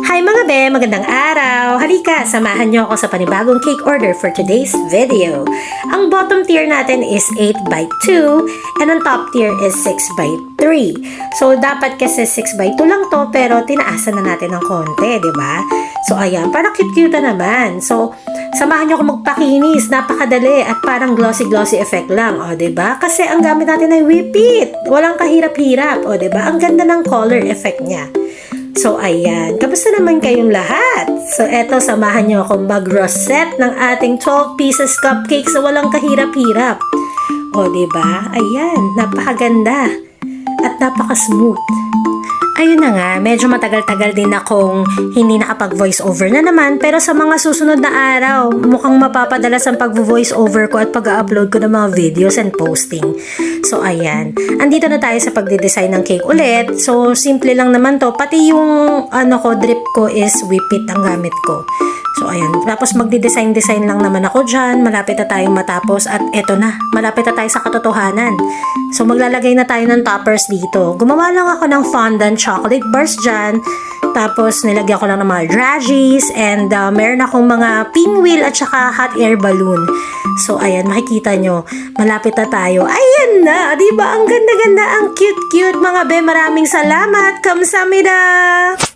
Hi mga be! Magandang araw! Halika, samahan niyo ako sa panibagong cake order for today's video. Ang bottom tier natin is 8 by 2 and ang top tier is 6 by 3. So, dapat kasi 6 by 2 lang to pero tinaasan na natin ng konti, di ba? So, ayan, para cute-cute naman. So, samahan niyo ako magpakinis. Napakadali at parang glossy-glossy effect lang, o di ba? Kasi ang gamit natin ay whip it. Walang kahirap-hirap, o di ba? Ang ganda ng color effect niya. So, ayan. Kamusta naman kayong lahat? So, eto, samahan niyo akong mag-rosette ng ating 12 pieces cupcake sa walang kahirap-hirap. O, diba? Ayan. Napakaganda. At napaka-smooth. Ayun na nga, medyo matagal-tagal din akong hindi nakapag-voice over na naman, pero sa mga susunod na araw, mukhang mapapadalas ang pag-voice over ko at pag-upload ko ng mga videos and posting. So ayan, andito na tayo sa pagde-design ng cake ulit. So simple lang naman to, pati yung drip ko is whip it ang gamit ko. So ayan, tapos magde-design lang naman ako dyan, malapit na tayong matapos at eto na, malapit na tayo sa katotohanan. So maglalagay na tayo ng toppers dito. Gumawa lang ako ng fondant chocolate bars dyan, tapos nilagyan ko lang ng mga draggies and meron akong mga pinwheel at saka hot air balloon. So ayan, makikita nyo, malapit na tayo. Ayan na, diba? Ang ganda-ganda, ang cute-cute mga be. Maraming salamat. Kamsahamnida!